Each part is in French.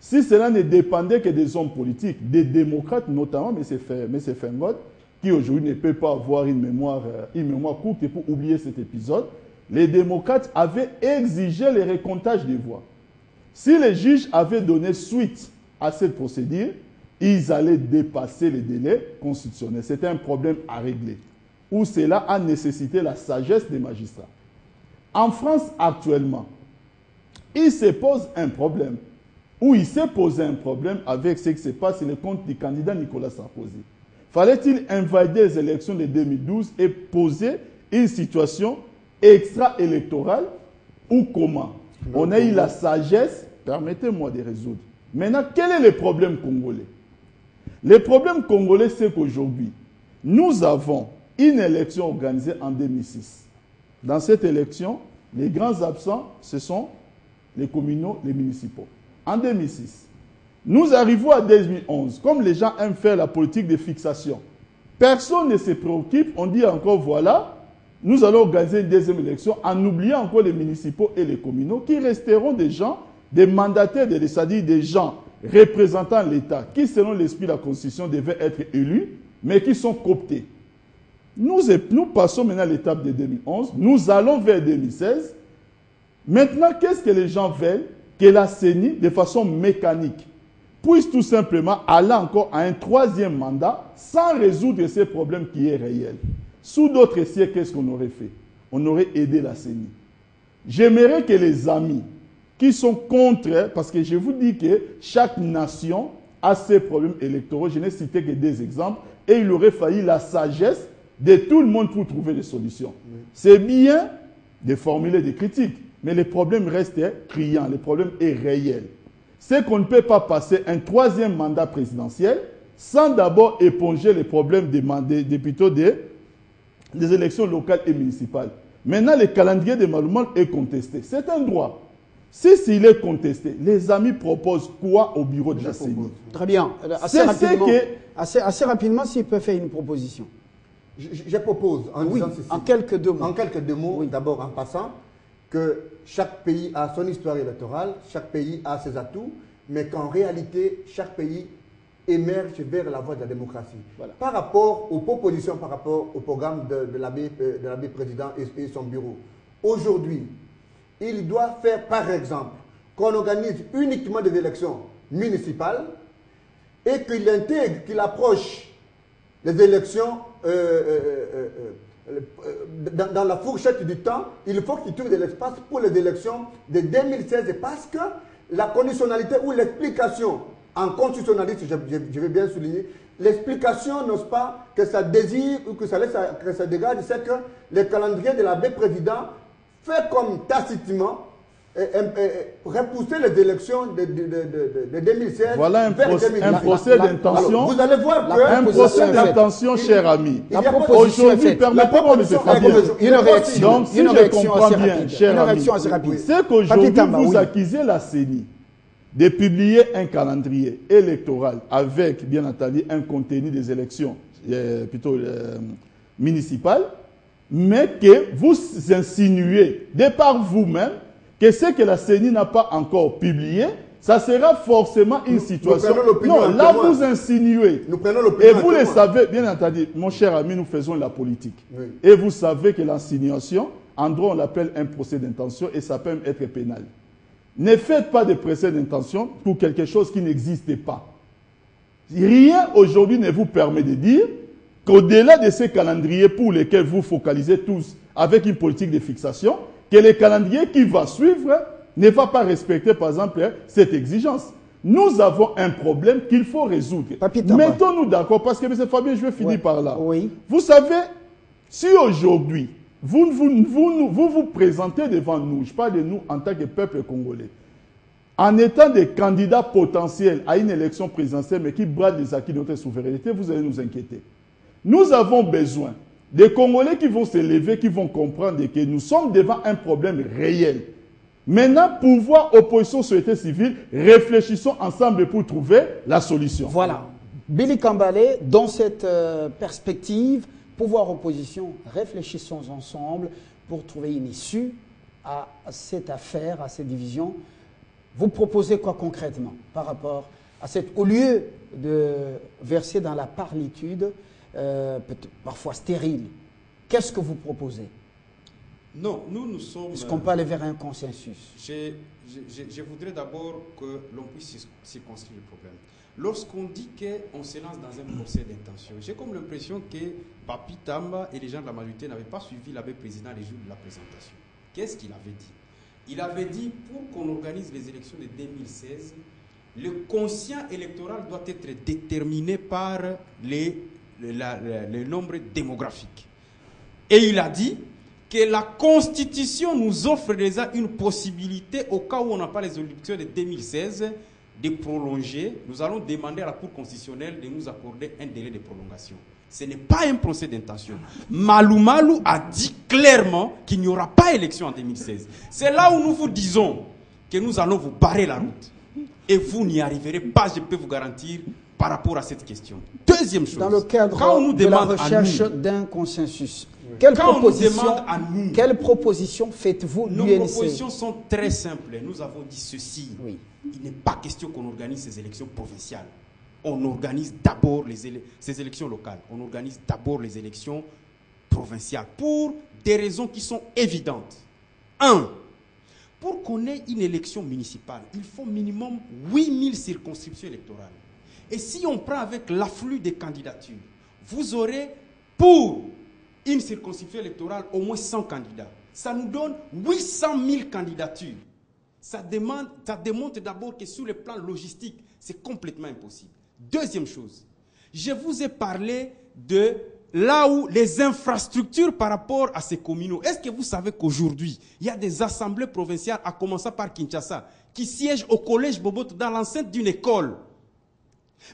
Si cela ne dépendait que des hommes politiques, des démocrates notamment, M. Fengod, qui aujourd'hui ne peut pas avoir une mémoire courte pour oublier cet épisode, les démocrates avaient exigé le recomptage des voix. Si les juges avaient donné suite à cette procédure, ils allaient dépasser les délais constitutionnels. C'était un problème à régler, où cela a nécessité la sagesse des magistrats. En France, actuellement, il se pose un problème, ou il s'est posé un problème avec ce qui se passe sur le compte du candidat Nicolas Sarkozy. Fallait-il invalider les élections de 2012 et poser une situation extra-électorale ou comment? On a eu la sagesse, permettez-moi de résoudre. Maintenant, quel est le problème congolais? Le problème congolais, c'est qu'aujourd'hui, nous avons une élection organisée en 2006. Dans cette élection, les grands absents, ce sont les communaux, les municipaux. En 2006. Nous arrivons à 2011. Comme les gens aiment faire la politique de fixation, personne ne se préoccupe. On dit encore, voilà, nous allons organiser une deuxième élection en oubliant encore les municipaux et les communaux qui resteront des gens, des mandataires, c'est-à-dire des gens représentant l'État qui, selon l'esprit de la Constitution, devaient être élus, mais qui sont cooptés. Nous passons maintenant à l'étape de 2011. Nous allons vers 2016. Maintenant, qu'est-ce que les gens veulent? Que la CENI, de façon mécanique, puisse tout simplement aller encore à un troisième mandat sans résoudre ces problèmes qui est réel. Sous d'autres siècles, qu'est-ce qu'on aurait fait? On aurait aidé la CENI. J'aimerais que les amis qui sont contre, parce que je vous dis que chaque nation a ses problèmes électoraux, je n'ai cité que des exemples, et il aurait fallu la sagesse de tout le monde pour trouver des solutions. Oui. C'est bien de formuler des critiques, mais le problème reste criant, le problème est réel. C'est qu'on ne peut pas passer un troisième mandat présidentiel sans d'abord éponger les problèmes des élections locales et municipales. Maintenant, le calendrier de Malumal est contesté. C'est un droit. Si s'il est contesté, les amis proposent quoi au bureau de la CENI? Très bien. Assez rapidement, s'il peut faire une proposition. Je propose, en disant ceci, en quelques deux mots. En quelques deux mots, d'abord en passant, que chaque pays a son histoire électorale, chaque pays a ses atouts, mais qu'en réalité, chaque pays émerge vers la voie de la démocratie. Voilà. Par rapport aux propositions, par rapport au programme de l'abbé président et son bureau, aujourd'hui, il doit faire, par exemple, qu'on organise uniquement des élections municipales et qu'il intègre, qu'il approche les élections dans la fourchette du temps. Il faut qu'il trouve de l'espace pour les élections de 2016 parce que la conditionnalité ou l'explication en constitutionnaliste, je vais bien souligner, l'explication n'ose pas que ça désire ou que ça laisse que ça dégage, c'est que le calendrier de l'abbé président fait comme tacitement repousser les élections de 2016. Voilà un procès d'intention. Vous allez voir que un procès d'intention, cher ami. Aujourd'hui, permettez-moi de une réaction. Donc, si je comprends bien, cher ami, c'est qu'aujourd'hui, vous accusez la CENI de publier un calendrier électoral avec, bien entendu, un contenu des élections municipales, mais que vous insinuez, de par vous-même, que ce que la CENI n'a pas encore publié, ça sera forcément une situation. Non, là vous insinuez. Et vous le savez, bien entendu, mon cher ami, nous faisons la politique. Oui. Et vous savez que l'insinuation, en droit on l'appelle un procès d'intention et ça peut même être pénal. Ne faites pas de procès d'intention pour quelque chose qui n'existe pas. Rien aujourd'hui ne vous permet de dire qu'au-delà de ces calendriers pour lesquels vous focalisez tous avec une politique de fixation, que le calendrier qui va suivre ne va pas respecter, par exemple, cette exigence. Nous avons un problème qu'il faut résoudre. Mettons-nous d'accord, parce que, M. Fabien, je vais finir par là. Oui. Vous savez, si aujourd'hui, vous présentez devant nous, je parle de nous en tant que peuple congolais, en étant des candidats potentiels à une élection présidentielle, mais qui bradent les acquis de notre souveraineté, vous allez nous inquiéter. Nous avons besoin des Congolais qui vont se lever, qui vont comprendre que nous sommes devant un problème réel. Maintenant, pouvoir, opposition, société civile, réfléchissons ensemble pour trouver la solution. Voilà. Billy Kambale, dans cette perspective, pouvoir, opposition, réfléchissons ensemble pour trouver une issue à cette affaire, à cette division. Vous proposez quoi concrètement par rapport à cette... Au lieu de verser dans la parlitude, parfois stérile, qu'est-ce que vous proposez? Non, nous sommes... Est-ce qu'on peut aller vers un consensus? Je voudrais d'abord que l'on puisse circonscrire le problème. Lorsqu'on dit qu'on se lance dans un procès d'intention, j'ai comme l'impression que Papi Tamba et les gens de la majorité n'avaient pas suivi l'abbé président les jours de la présentation. Qu'est-ce qu'il avait dit? Il avait dit, pour qu'on organise les élections de 2016, le quotient électoral doit être déterminé par le nombre démographique. Et il a dit que la Constitution nous offre déjà une possibilité, au cas où on n'a pas les élections de 2016, de prolonger. Nous allons demander à la Cour constitutionnelle de nous accorder un délai de prolongation. Ce n'est pas un procès d'intention. Malou Malou a dit clairement qu'il n'y aura pas élection en 2016. C'est là où nous vous disons que nous allons vous barrer la route. Et vous n'y arriverez pas, je peux vous garantir, par rapport à cette question. Deuxième chose, dans le cadre de la recherche d'un consensus, quelle proposition faites-vous? Nos propositions sont très simples. Nous avons dit ceci. Oui. Il n'est pas question qu'on organise ces élections provinciales. On organise d'abord ces élections locales. On organise d'abord les élections provinciales pour des raisons qui sont évidentes. 1. Pour qu'on ait une élection municipale, il faut minimum 8000 circonscriptions électorales. Et si on prend avec l'afflux des candidatures, vous aurez pour une circonscription électorale au moins 100 candidats. Ça nous donne 800 000 candidatures. Ça démontre d'abord que sur le plan logistique, c'est complètement impossible. Deuxième chose, je vous ai parlé de là où les infrastructures par rapport à ces communaux. Est-ce que vous savez qu'aujourd'hui, il y a des assemblées provinciales, à commencer par Kinshasa, qui siègent au collège Boboto dans l'enceinte d'une école?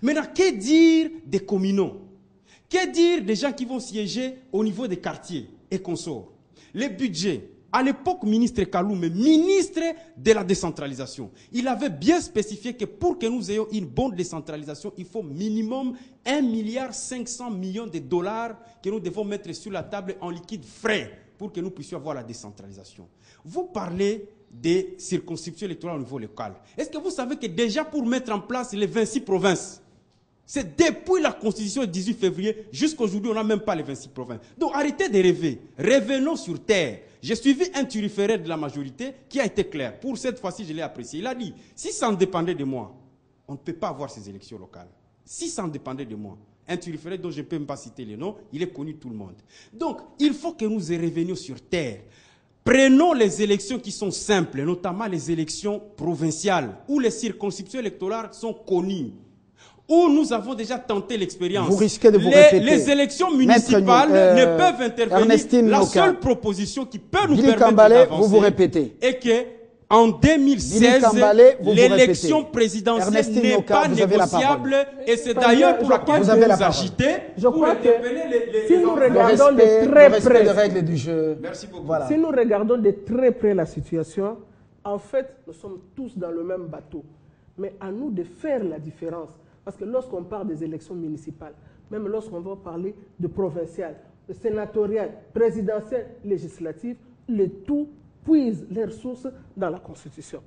Maintenant, que dire des communaux? Que dire des gens qui vont siéger au niveau des quartiers et consorts? Les budgets. À l'époque, ministre Kaloumé, ministre de la décentralisation, il avait bien spécifié que pour que nous ayons une bonne décentralisation, il faut minimum 1,5 milliard de dollars que nous devons mettre sur la table en liquide frais pour que nous puissions avoir la décentralisation. Vous parlez des circonscriptions électorales au niveau local. Est-ce que vous savez que déjà pour mettre en place les 26 provinces, c'est depuis la Constitution du 18 février jusqu'à aujourd'hui, on n'a même pas les 26 provinces. Donc arrêtez de rêver. Revenons sur terre. J'ai suivi un turiféraire de la majorité qui a été clair. Pour cette fois-ci, je l'ai apprécié. Il a dit, si ça en dépendait de moi, on ne peut pas avoir ces élections locales. Si ça en dépendait de moi, un turiféraire dont je ne peux même pas citer les noms, il est connu de tout le monde. Donc, il faut que nous revenions sur terre. Prenons les élections qui sont simples, notamment les élections provinciales, où les circonscriptions électorales sont connues, où nous avons déjà tenté l'expérience. Vous risquez de vous répéter. Les élections municipales ne peuvent intervenir. La seule proposition qui peut nous permettre d'avancer est que en 2016, l'élection présidentielle n'est pas négociable et c'est d'ailleurs pour laquelle vous agitez. Je crois que si nous regardons de très près les règles du jeu, si nous regardons de très près la situation, en fait, nous sommes tous dans le même bateau. Mais à nous de faire la différence. Parce que lorsqu'on parle des élections municipales, même lorsqu'on va parler de provinciales, de sénatoriales, présidentielles, législatives, le tout puise les ressources dans la Constitution.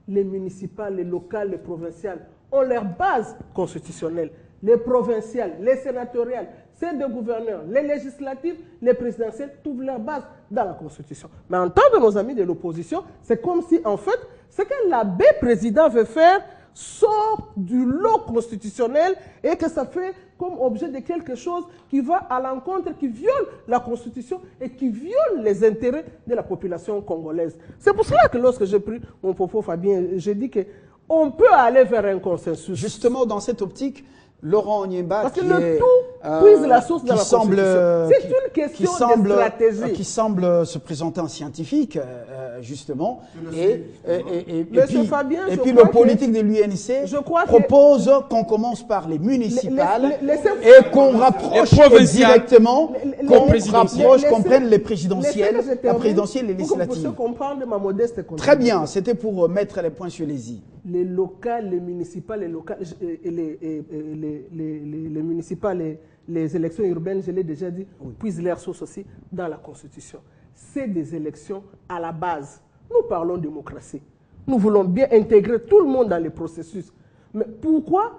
Les municipales, les locales, les provinciales ont leur base constitutionnelle. Les provinciales, les sénatoriales, celles de gouverneurs, les législatives, les présidentielles, trouvent leur base dans la Constitution. Mais en tant que nos amis de l'opposition, c'est comme si, en fait, ce que l'abbé président veut faire sort du lot constitutionnel et que ça fait comme objet de quelque chose qui va à l'encontre, qui viole la Constitution et qui viole les intérêts de la population congolaise. C'est pour cela que lorsque j'ai pris mon propos, Fabien, j'ai dit qu'on peut aller vers un consensus. Justement, dans cette optique, Laurent Onyemba, parce que le tout puise la source de la Constitution. C'est une question de stratégie. Qui semble se présenter en scientifique, justement. Et puis le politique de l'UNC propose qu'on commence par les municipales et qu'on rapproche directement, qu'on prenne les présidentielles, la présidentielle et les législatives. Très bien, c'était pour mettre les points sur les i. Les locales, les municipales, les locales et les municipales et les élections urbaines, je l'ai déjà dit, puisent leur source aussi dans la Constitution. C'est des élections à la base. Nous parlons démocratie. Nous voulons bien intégrer tout le monde dans les processus. Mais pourquoi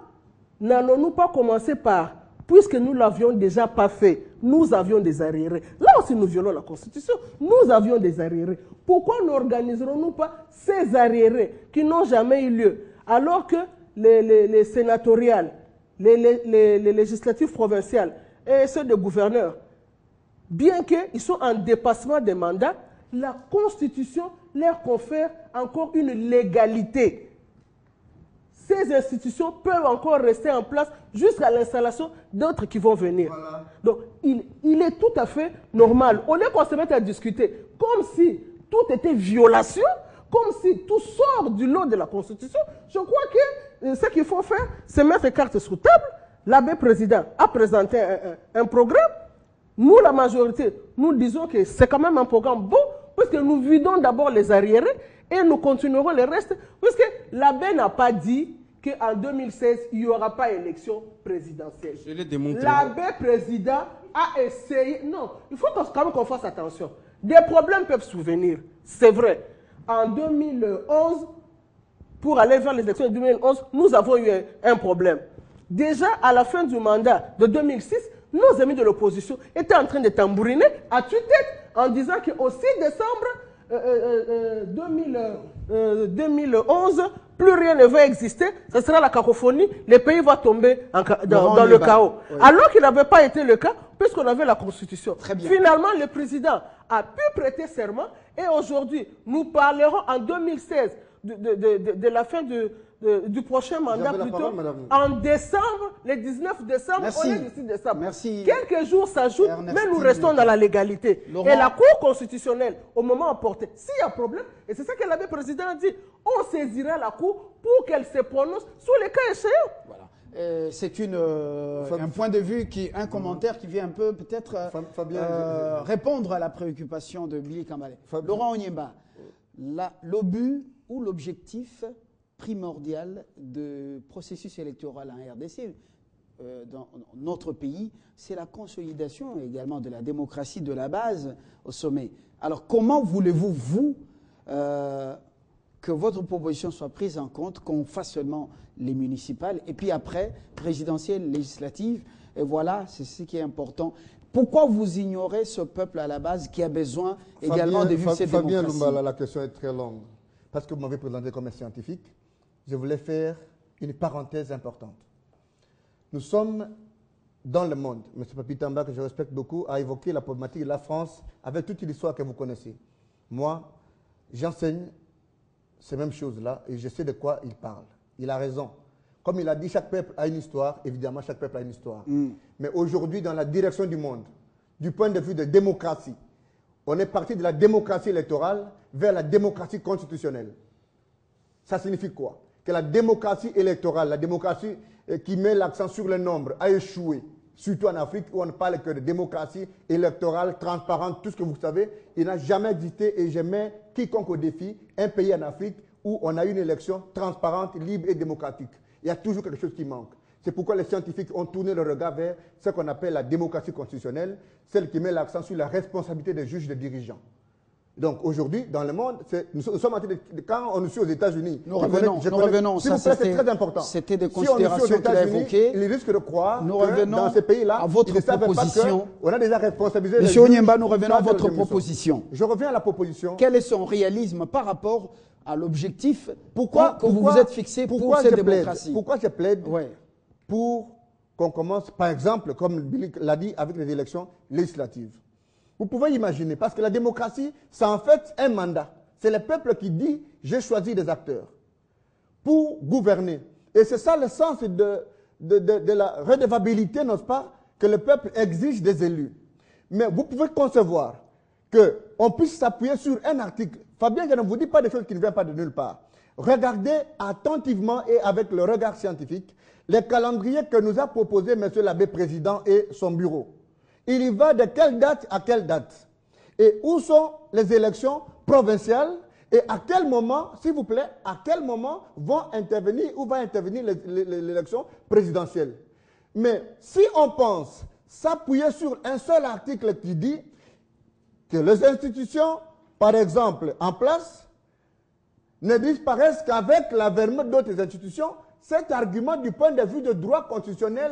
n'allons-nous pas commencer par, puisque nous ne l'avions déjà pas fait, nous avions des arriérés. Là aussi, nous violons la Constitution. Nous avions des arriérés. Pourquoi n'organiserons-nous pas ces arriérés qui n'ont jamais eu lieu, alors que les sénatoriales, les législatives provinciales et ceux des gouverneurs, bien qu'ils soient en dépassement des mandats, la Constitution leur confère encore une légalité. Ces institutions peuvent encore rester en place jusqu'à l'installation d'autres qui vont venir. Voilà. Donc, il est tout à fait normal. Au lieu qu'on se mette à discuter comme si tout était violation, comme si tout sort du lot de la Constitution, je crois que ce qu'il faut faire, c'est mettre les cartes sur table. L'abbé président a présenté un programme. Nous, la majorité, nous disons que c'est quand même un programme bon, puisque nous vidons d'abord les arriérés et nous continuerons le reste, puisque l'abbé n'a pas dit qu'en 2016, il n'y aura pas élection présidentielle. Je l'ai démontré. L'abbé président a essayé... Non, il faut quand même qu'on fasse attention. Des problèmes peuvent survenir, c'est vrai. En 2011, pour aller vers les élections de 2011, nous avons eu un problème. Déjà, à la fin du mandat de 2006, nos amis de l'opposition étaient en train de tambouriner à tue-tête en disant qu'au 6 décembre 2011, plus rien ne va exister, ce sera la cacophonie, le pays va tomber dans le chaos. Oui. Alors qu'il n'avait pas été le cas, puisqu'on avait la Constitution. Finalement, le président a pu prêter serment et aujourd'hui, nous parlerons en 2016 de la fin du prochain mandat, plutôt en décembre, le 19 décembre, au lieu du 6 décembre. Merci. Quelques jours s'ajoutent, mais nous restons dans la légalité. Laurent. Et la Cour constitutionnelle, au moment opportun, s'il y a problème, et c'est ça que l'abbé président a dit, on saisira la Cour pour qu'elle se prononce sur les cas échéants. Voilà. C'est un point de vue, un commentaire qui vient un peu peut-être répondre à la préoccupation de Billy Kambale. Laurent Onyemba, l'obus ou l'objectif primordial du processus électoral en RDC, dans notre pays, c'est la consolidation également de la démocratie de la base au sommet. Alors comment voulez-vous, vous, que votre proposition soit prise en compte, qu'on fasse seulement les municipales, et puis après, présidentielles, législatives, et voilà, c'est ce qui est important. Pourquoi vous ignorez ce peuple à la base qui a besoin également de vivre cette démocratie? Fabien Lumbala, la question est très longue. Parce que vous m'avez présenté comme un scientifique, je voulais faire une parenthèse importante. Nous sommes dans le monde. M. Papitamba, que je respecte beaucoup, a évoqué la problématique de la France avec toute l'histoire que vous connaissez. Moi, j'enseigne ces mêmes choses-là et je sais de quoi il parle. Il a raison. Comme il a dit, chaque peuple a une histoire. Évidemment, chaque peuple a une histoire. Mais aujourd'hui, dans la direction du monde, du point de vue de démocratie, on est parti de la démocratie électorale vers la démocratie constitutionnelle. Ça signifie quoi? Que la démocratie électorale, la démocratie qui met l'accent sur le nombre, a échoué. Surtout en Afrique où on ne parle que de démocratie électorale, transparente, tout ce que vous savez. Il n'a jamais existé et je mets quiconque au défi un pays en Afrique où on a une élection transparente, libre et démocratique. Il y a toujours quelque chose qui manque. C'est pourquoi les scientifiques ont tourné le regard vers ce qu'on appelle la démocratie constitutionnelle, celle qui met l'accent sur la responsabilité des juges et des dirigeants. Donc aujourd'hui, dans le monde, nous sommes en train de, quand on est aux États-Unis, nous revenons, s'il vous plaît, c'est très important. C'était des considérations qu'il a évoquées. Il risque de croire que dans ces pays-là, à votre proposition. On a déjà responsabilisé. Monsieur Onyemba, nous revenons à votre proposition. Je reviens à la proposition. Quel est son réalisme par rapport à l'objectif que vous vous êtes fixé pour cette démocratie? Pourquoi je plaide pour qu'on commence, par exemple, comme Billy l'a dit, avec les élections législatives? Vous pouvez imaginer, parce que la démocratie, c'est en fait un mandat. C'est le peuple qui dit « j'ai choisi des acteurs pour gouverner ». Et c'est ça le sens de la redevabilité, n'est-ce pas, que le peuple exige des élus. Mais vous pouvez concevoir qu'on puisse s'appuyer sur un article. Fabien, je ne vous dis pas des choses qui ne viennent pas de nulle part. Regardez attentivement et avec le regard scientifique les calendriers que nous a proposé M. l'abbé président et son bureau. Il y va de quelle date à quelle date? Et où sont les élections provinciales? Et à quel moment, s'il vous plaît, à quel moment vont intervenir ou va intervenir l'élection présidentielle? Mais si on pense s'appuyer sur un seul article qui dit que les institutions, par exemple, en place, ne disparaissent qu'avec l'avènement d'autres institutions. Cet argument du point de vue de droit constitutionnel